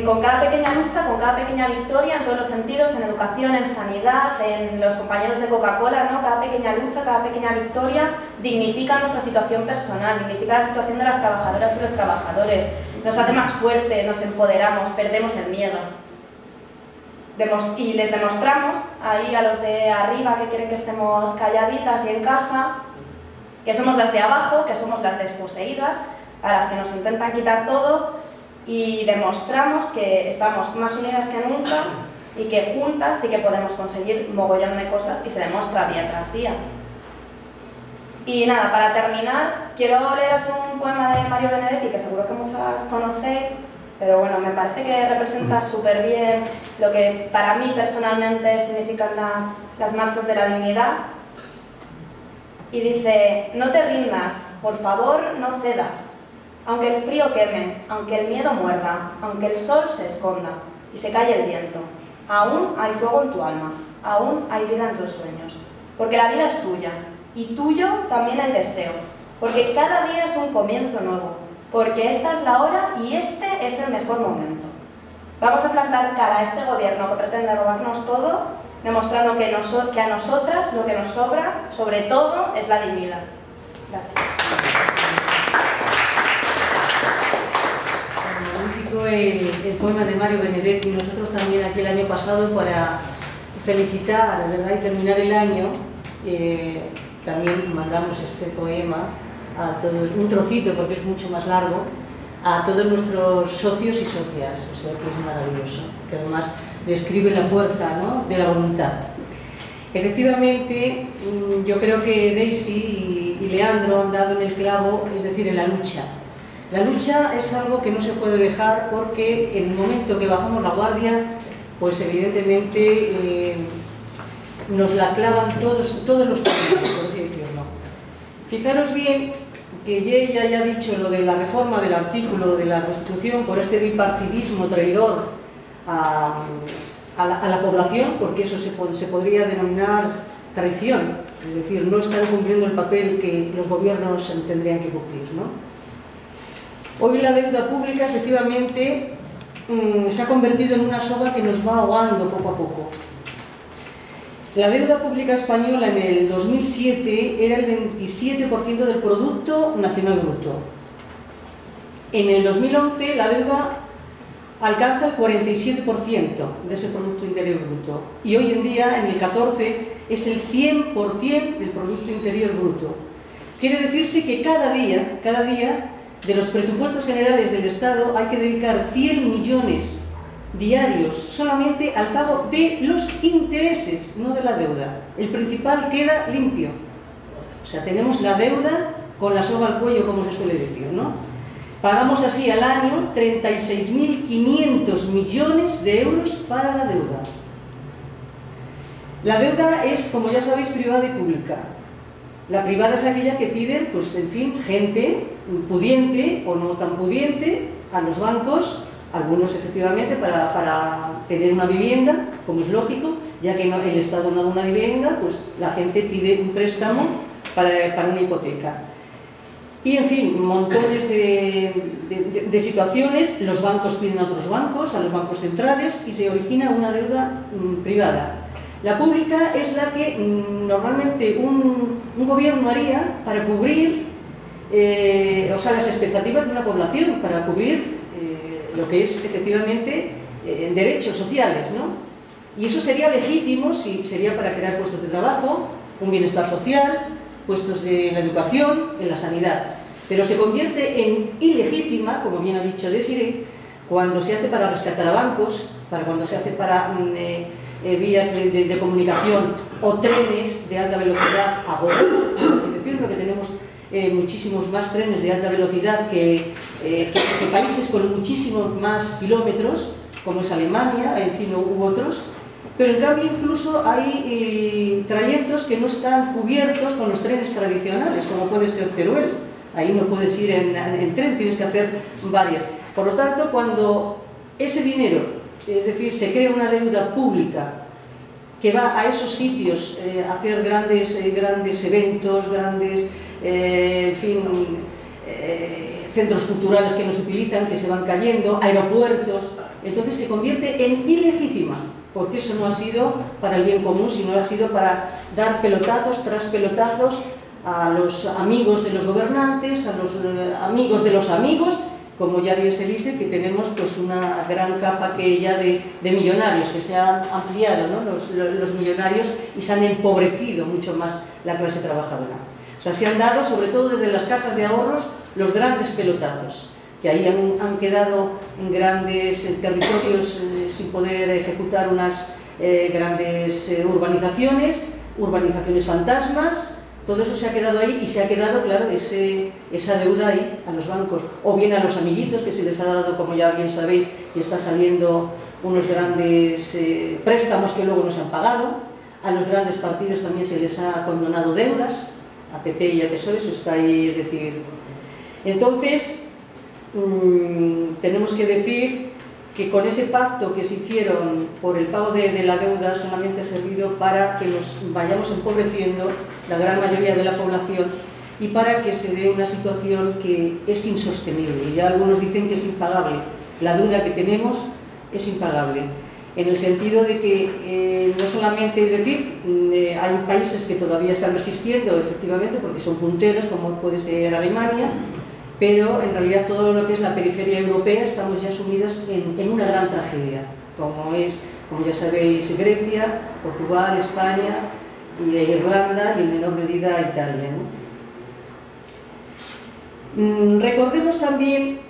S3: Con cada pequeña lucha, con cada pequeña victoria en todos los sentidos, en educación, en sanidad, en los compañeros de Coca-Cola, ¿no? Cada pequeña lucha, cada pequeña victoria dignifica nuestra situación personal, dignifica la situación de las trabajadoras y los trabajadores, nos hace más fuerte, nos empoderamos, perdemos el miedo. Y les demostramos ahí a los de arriba que quieren que estemos calladitas y en casa, que somos las de abajo, que somos las desposeídas, a las que nos intentan quitar todo, y demostramos que estamos más unidas que nunca y que juntas sí que podemos conseguir mogollón de cosas y se demuestra día tras día. Y nada, para terminar, quiero leeros un poema de Mario Benedetti que seguro que muchas conocéis, pero bueno, me parece que representa súper bien lo que para mí personalmente significan las marchas de la dignidad. Y dice: no te rindas, por favor no cedas. Aunque el frío queme, aunque el miedo muerda, aunque el sol se esconda y se calle el viento, aún hay fuego en tu alma, aún hay vida en tus sueños. Porque la vida es tuya, y tuyo también el deseo, porque cada día es un comienzo nuevo, porque esta es la hora y este es el mejor momento. Vamos a plantar cara a este gobierno que pretende robarnos todo, demostrando que a nosotras lo que nos sobra, sobre todo, es la dignidad. Gracias.
S1: El poema de Mario Benedetti. Nosotros también aquí el año pasado, para felicitar, ¿verdad?, y terminar el año, también mandamos este poema a todos, un trocito porque es mucho más largo, a todos nuestros socios y socias, o sea que es maravilloso, que además describe la fuerza, ¿no?, de la voluntad. Efectivamente, yo creo que Daisy y Leandro han dado en el clavo, es decir, en la lucha. La lucha es algo que no se puede dejar porque en el momento que bajamos la guardia, pues evidentemente nos la clavan todos los partidos, por así decirlo. Fijaros bien que ella ya ha dicho lo de la reforma del artículo de la Constitución por este bipartidismo traidor a la población, porque eso se podría denominar traición, es decir, no están cumpliendo el papel que los gobiernos tendrían que cumplir, ¿no? Hoy la deuda pública efectivamente se ha convertido en una soga que nos va ahogando poco a poco. La deuda pública española en el 2007 era el 27% del Producto Nacional Bruto. En el 2011 la deuda alcanza el 47% de ese Producto Interior Bruto. Y hoy en día, en el 14, es el 100% del Producto Interior Bruto. Quiere decirse que cada día, de los presupuestos generales del Estado hay que dedicar 100 millones diarios solamente al pago de los intereses, no de la deuda. El principal queda limpio. O sea, tenemos la deuda con la soga al cuello, como se suele decir, ¿no? Pagamos así al año 36.500 millones de euros para la deuda. La deuda es, como ya sabéis, privada y pública. La privada es aquella que piden, pues en fin, gente pudiente o no tan pudiente a los bancos, algunos efectivamente para tener una vivienda, como es lógico, ya que el Estado no da una vivienda, pues la gente pide un préstamo para una hipoteca. Y en fin, montones de situaciones, los bancos piden a otros bancos, a los bancos centrales, y se origina una deuda privada. La pública es la que normalmente un gobierno haría para cubrir las expectativas de una población, para cubrir lo que es efectivamente derechos sociales, ¿no? Y eso sería legítimo, si sería para crear puestos de trabajo, un bienestar social, puestos de la educación, en la sanidad. Pero se convierte en ilegítima, como bien ha dicho Desiree, cuando se hace para rescatar a bancos, cuando se hace para vías de comunicación o trenes de alta velocidad a bordo, por así decirlo, que tenemos muchísimos más trenes de alta velocidad que países con muchísimos más kilómetros, como es Alemania, en fin, u otros. Pero en cambio incluso hay trayectos que no están cubiertos con los trenes tradicionales, como puede ser Teruel. Ahí no puedes ir en tren, tienes que hacer varias. Por lo tanto, cuando ese dinero, es decir, se crea una deuda pública que va a esos sitios a hacer grandes eventos, grandes centros culturales que no se utilizan, que se van cayendo, aeropuertos, entonces se convierte en ilegítima, porque eso no ha sido para el bien común, sino ha sido para dar pelotazos tras pelotazos a los amigos de los gobernantes, a los amigos de los amigos, como ya bien se dice, que tenemos pues una gran capa que ya de millonarios, que se han ampliado, ¿no? los millonarios, y se han empobrecido mucho más la clase trabajadora. O sea, se han dado, sobre todo desde las cajas de ahorros, los grandes pelotazos, que ahí han quedado en grandes territorios sin poder ejecutar unas grandes urbanizaciones fantasmas. Todo eso se ha quedado ahí y se ha quedado, claro, esa deuda ahí a los bancos, o bien a los amiguitos que se les ha dado, como ya bien sabéis, y está saliendo unos grandes préstamos que luego no se han pagado. A los grandes partidos también se les ha condonado deudas, a PP y a PSOE, eso está ahí, es decir. Entonces, tenemos que decir que con ese pacto que se hicieron por el pago de la deuda solamente ha servido para que nos vayamos empobreciendo, la gran mayoría de la población, y para que se dé una situación que es insostenible. Ya algunos dicen que es impagable. La deuda que tenemos es impagable, en el sentido de que no solamente, es decir, hay países que todavía están resistiendo, efectivamente, porque son punteros, como puede ser Alemania, pero en realidad todo lo que es la periferia europea estamos ya sumidas en una gran tragedia, como ya sabéis, Grecia, Portugal, España, y Irlanda, y en menor medida Italia, ¿no? Recordemos también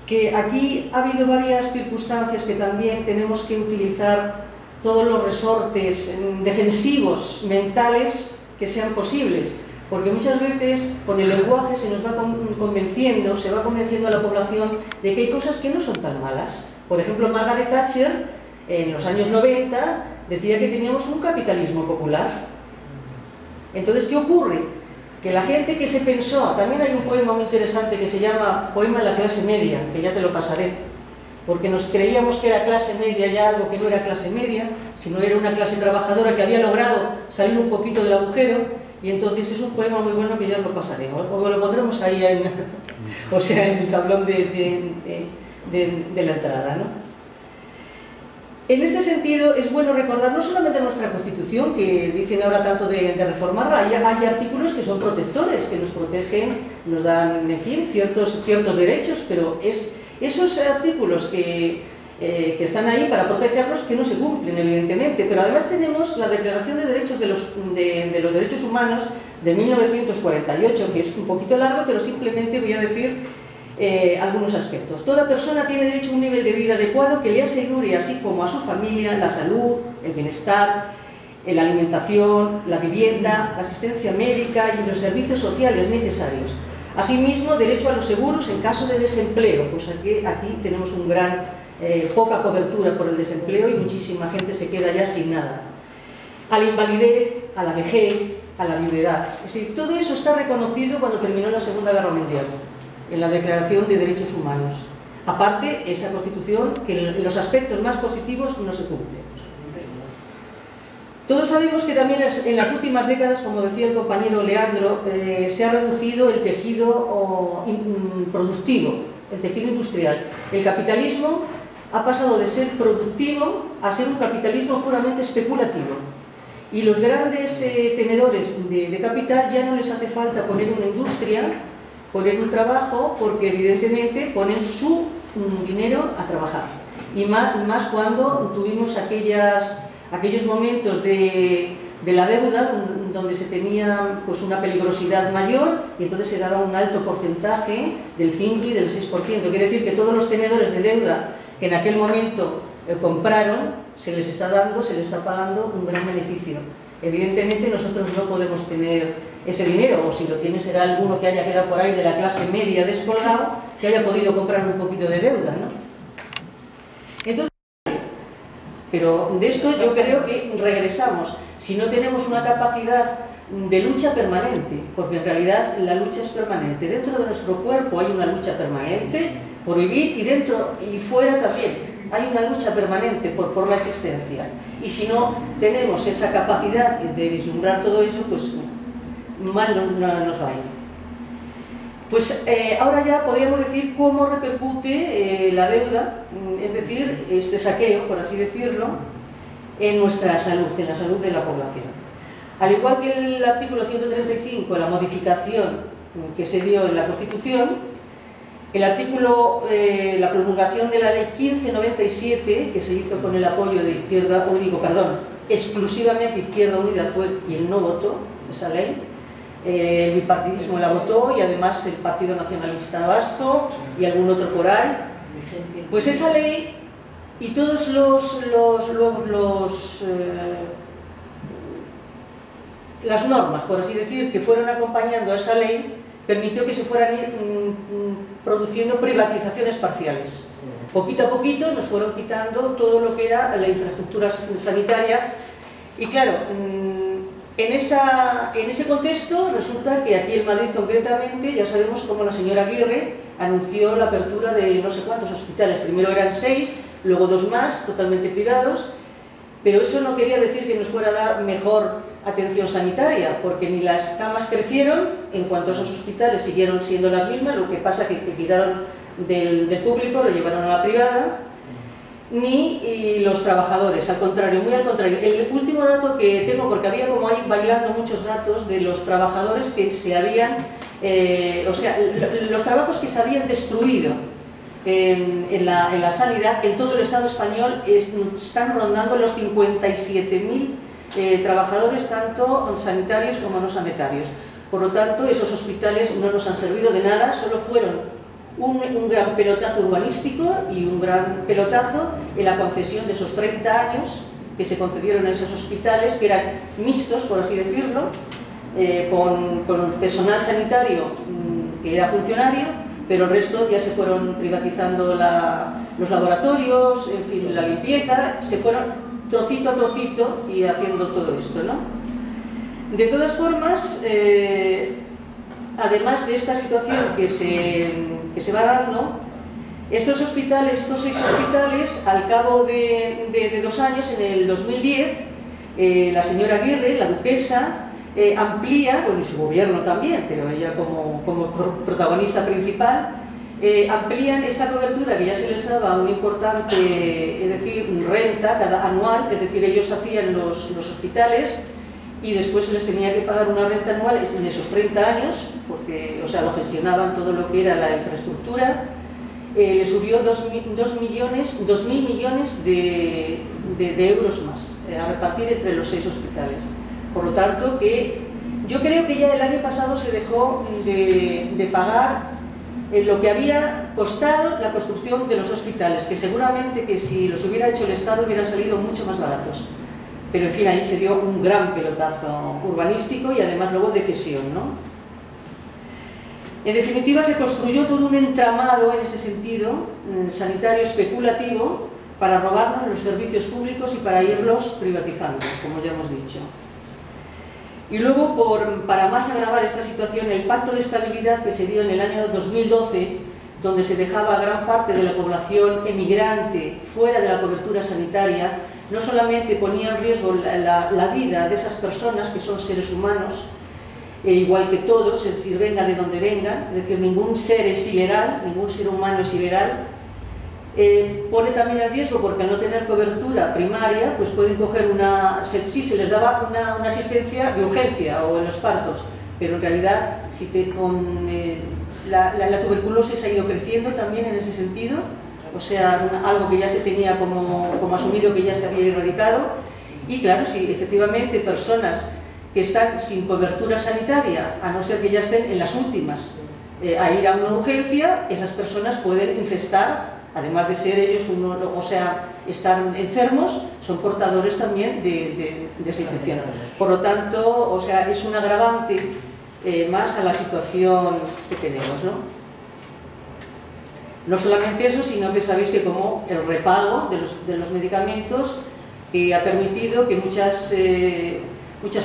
S1: que aquí ha habido varias circunstancias que también tenemos que utilizar todos los resortes defensivos mentales que sean posibles, porque muchas veces con el lenguaje se nos va convenciendo a la población de que hay cosas que no son tan malas. Por ejemplo, Margaret Thatcher en los años 90 decía que teníamos un capitalismo popular. Entonces, ¿qué ocurre? Que la gente que se pensó, también hay un poema muy interesante que se llama Poema en la clase media, que ya te lo pasaré, porque nos creíamos que era clase media ya algo que no era clase media, sino era una clase trabajadora que había logrado salir un poquito del agujero, y entonces es un poema muy bueno que ya lo pasaremos, o lo pondremos ahí o sea, en el tablón de la entrada, ¿no? En este sentido es bueno recordar no solamente nuestra Constitución, que dicen ahora tanto de reformarla, hay artículos que son protectores, que nos protegen, nos dan, en fin, ciertos derechos, pero esos artículos que están ahí para protegerlos que no se cumplen, evidentemente. Pero además tenemos la Declaración de Derechos de los Derechos Humanos de 1948, que es un poquito largo, pero simplemente voy a decir algunos aspectos. Toda persona tiene derecho a un nivel de vida adecuado que le asegure, así como a su familia, la salud, el bienestar, la alimentación, la vivienda, la asistencia médica y los servicios sociales necesarios. Asimismo, derecho a los seguros en caso de desempleo, pues aquí tenemos un poca cobertura por el desempleo y muchísima gente se queda ya sin nada. A la invalidez, a la vejez, a la viudedad. Es decir, todo eso está reconocido cuando terminó la Segunda Guerra Mundial, en la Declaración de Derechos Humanos. Aparte, esa Constitución que en los aspectos más positivos no se cumple. Todos sabemos que también en las últimas décadas, como decía el compañero Leandro, se ha reducido el tejido productivo, el tejido industrial. El capitalismo ha pasado de ser productivo a ser un capitalismo puramente especulativo. Y los grandes tenedores de capital ya no les hace falta poner una industria, poner un trabajo, porque evidentemente ponen su dinero a trabajar. Y más cuando tuvimos aquellos momentos de la deuda donde se tenía pues una peligrosidad mayor y entonces se daba un alto porcentaje del 5 y del 6%. Quiere decir que todos los tenedores de deuda que en aquel momento compraron, se les está pagando un gran beneficio. Evidentemente nosotros no podemos tener ese dinero, o si lo tiene será alguno que haya quedado por ahí de la clase media descolgado, que haya podido comprar un poquito de deuda, ¿no? Entonces, pero de esto yo creo que regresamos, si no tenemos una capacidad de lucha permanente, porque en realidad la lucha es permanente. Dentro de nuestro cuerpo hay una lucha permanente por vivir y dentro y fuera también hay una lucha permanente por la existencia. Y si no tenemos esa capacidad de vislumbrar todo eso, pues mal nos va a ir. Pues ahora ya podríamos decir cómo repercute la deuda, es decir, este saqueo, por así decirlo, en nuestra salud, en la salud de la población. Al igual que el artículo 135, la modificación que se dio en la Constitución, el artículo, la promulgación de la ley 1597, que se hizo con el apoyo de exclusivamente Izquierda Unida fue quien no votó esa ley. El bipartidismo la votó y además el Partido Nacionalista Vasco y algún otro por ahí. Pues esa ley y todos las normas, por así decir, que fueron acompañando a esa ley, permitió que se fueran produciendo privatizaciones parciales. Poquito a poquito nos fueron quitando todo lo que era la infraestructura sanitaria y claro, en ese contexto resulta que aquí en Madrid concretamente ya sabemos cómo la señora Aguirre anunció la apertura de no sé cuántos hospitales, primero eran 6, luego 2 más, totalmente privados, pero eso no quería decir que nos fuera a dar mejor atención sanitaria, porque ni las camas crecieron, en cuanto a esos hospitales siguieron siendo las mismas, lo que pasa que quitaron del público, lo llevaron a la privada, ni los trabajadores, al contrario, muy al contrario. El último dato que tengo, porque había como ahí bailando muchos datos de los trabajadores que se habían, los trabajos que se habían destruido en la sanidad, en todo el Estado español están rondando los 57.000 trabajadores, tanto sanitarios como no sanitarios. Por lo tanto, esos hospitales no nos han servido de nada, solo fueron un gran pelotazo urbanístico y un gran pelotazo en la concesión de esos 30 años que se concedieron a esos hospitales, que eran mixtos, por así decirlo, con personal sanitario que era funcionario, pero el resto ya se fueron privatizando los laboratorios, en fin, la limpieza, se fueron trocito a trocito y haciendo todo esto, ¿no? De todas formas, además de esta situación que se va dando, Estos 6 hospitales, al cabo de 2 años, en el 2010, la señora Aguirre, la duquesa, amplía, bueno, y su gobierno también, pero ella como protagonista principal, amplían esta cobertura que ya se les daba un importante, es decir, renta anual, es decir, ellos hacían los hospitales y después se les tenía que pagar una renta anual en esos 30 años, porque, o sea, lo gestionaban todo lo que era la infraestructura. Le subió 2.000 millones de euros más, a repartir entre los 6 hospitales. Por lo tanto, que yo creo que ya el año pasado se dejó de pagar lo que había costado la construcción de los hospitales, que seguramente que si los hubiera hecho el Estado hubieran salido mucho más baratos. Pero en fin, ahí se dio un gran pelotazo urbanístico y además luego de cesión, ¿no? En definitiva, se construyó todo un entramado en ese sentido, sanitario especulativo, para robarnos los servicios públicos y para irlos privatizando, como ya hemos dicho. Y luego, para más agravar esta situación, el Pacto de Estabilidad que se dio en el año 2012, donde se dejaba a gran parte de la población emigrante fuera de la cobertura sanitaria, no solamente ponía en riesgo la vida de esas personas que son seres humanos, igual que todos, es decir, venga de donde vengan, es decir, ningún ser es ilegal, ningún ser humano es ilegal. Pone también en riesgo porque al no tener cobertura primaria, pues pueden coger sí se les daba una asistencia de urgencia o en los partos, pero en realidad la tuberculosis ha ido creciendo también en ese sentido, o sea, algo que ya se tenía como asumido que ya se había erradicado. Y claro, si efectivamente personas que están sin cobertura sanitaria, a no ser que ya estén en las últimas a ir a una urgencia, esas personas pueden infestar, además de ser ellos, o sea, están enfermos, son portadores también de esa infección. Por lo tanto, o sea, es un agravante más a la situación que tenemos, ¿no? No solamente eso, sino que sabéis que como el repago de los medicamentos ha permitido que muchas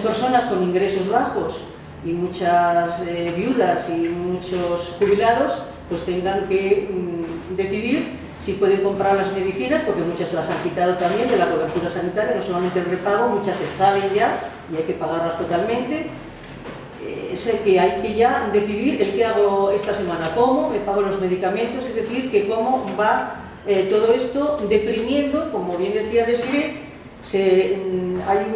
S1: personas con ingresos bajos y muchas viudas y muchos jubilados pues tengan que decidir si pueden comprar las medicinas, porque muchas se las han quitado también de la cobertura sanitaria, no solamente el repago, muchas se saben ya y hay que pagarlas totalmente. Sé que hay que ya decidir el qué hago esta semana, cómo me pago los medicamentos, es decir, que cómo va todo esto deprimiendo, como bien decía Desiree, hay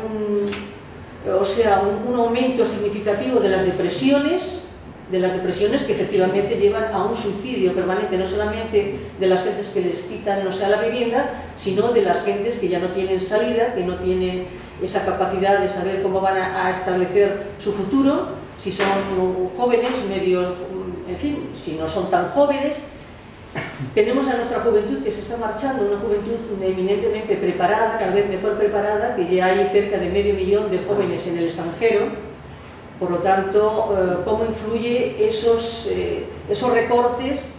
S1: un aumento significativo de las depresiones que efectivamente llevan a un suicidio permanente, no solamente de las gentes que les quitan, o sea, la vivienda, sino de las gentes que ya no tienen salida, que no tienen esa capacidad de saber cómo van a establecer su futuro, si son jóvenes, medios, en fin, si no son tan jóvenes. Tenemos a nuestra juventud que se está marchando, una juventud eminentemente preparada, cada vez mejor preparada, que ya hay cerca de 500.000 de jóvenes en el extranjero. Por lo tanto, cómo influye esos recortes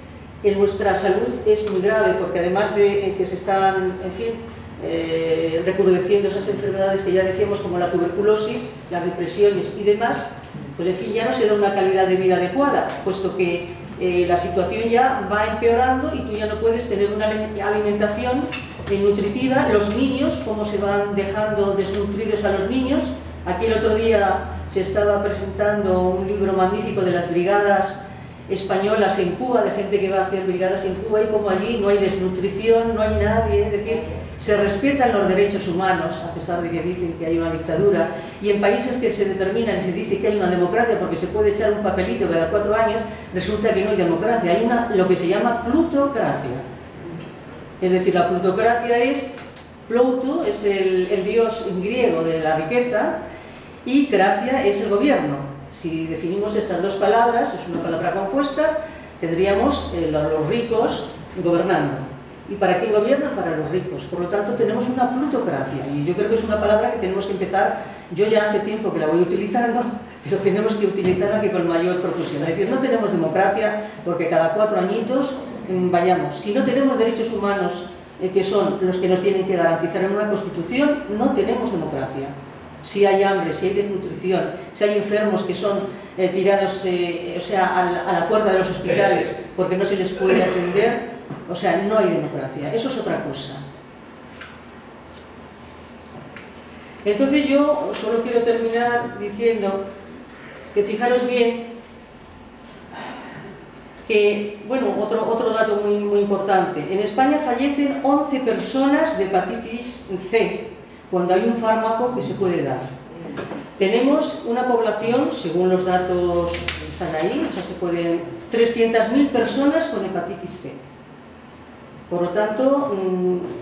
S1: en nuestra salud es muy grave, porque además de que se están, en fin, recrudeciendo esas enfermedades que ya decíamos, como la tuberculosis, las depresiones y demás, pues en fin, ya no se da una calidad de vida adecuada, puesto que la situación ya va empeorando y tú ya no puedes tener una alimentación nutritiva. Los niños, cómo se van dejando desnutridos a los niños. Aquí el otro día se estaba presentando un libro magnífico de las brigadas españolas en Cuba, de gente que va a hacer brigadas en Cuba, y como allí no hay desnutrición, no hay nadie, es decir, se respetan los derechos humanos, a pesar de que dicen que hay una dictadura, y en países que se determinan y se dice que hay una democracia porque se puede echar un papelito cada 4 años, resulta que no hay democracia, hay lo que se llama plutocracia. Es decir, la plutocracia es, Pluto es el dios griego de la riqueza, y cracia es el gobierno. Si definimos estas dos palabras, es una palabra compuesta, tendríamos los ricos gobernando. ¿Y para quién gobiernan? Para los ricos. Por lo tanto, tenemos una plutocracia, y yo creo que es una palabra que tenemos que empezar, yo ya hace tiempo que la voy utilizando, pero tenemos que utilizarla que con mayor profusión. Es decir, no tenemos democracia porque cada 4 añitos vayamos. Si no tenemos derechos humanos, que son los que nos tienen que garantizar en una Constitución, no tenemos democracia. Si hay hambre, si hay desnutrición, si hay enfermos que son tirados a la puerta de los hospitales porque no se les puede atender, O sea, no hay democracia, eso es otra cosa. Entonces yo solo quiero terminar diciendo que fijaros bien que, bueno, otro dato muy importante. En España fallecen 11 personas de hepatitis C cuando hay un fármaco que se puede dar. Tenemos una población, según los datos que están ahí, o sea, 300.000 personas con hepatitis C. Por lo tanto,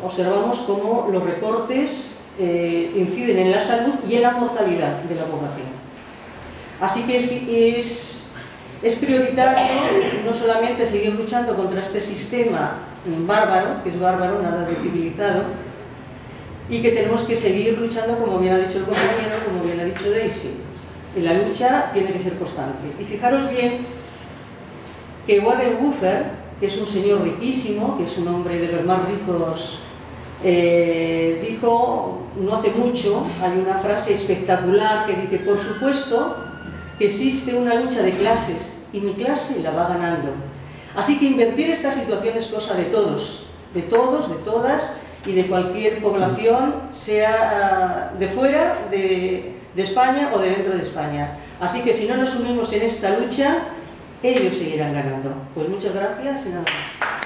S1: observamos cómo los recortes inciden en la salud y en la mortalidad de la población. Así que es prioritario no solamente seguir luchando contra este sistema bárbaro, que es bárbaro, nada de civilizado, y que tenemos que seguir luchando, como bien ha dicho el compañero, como bien ha dicho Daisy. Y la lucha tiene que ser constante. Y fijaros bien que Warren Buffett, que es un señor riquísimo, que es un hombre de los más ricos, dijo no hace mucho, hay una frase espectacular que dice: por supuesto que existe una lucha de clases y mi clase la va ganando. Así que invertir esta situación es cosa de todos, de todas y de cualquier población, sea de fuera de España o de dentro de España. Así que si no nos unimos en esta lucha, ellos seguirán ganando. Pues muchas gracias y nada más.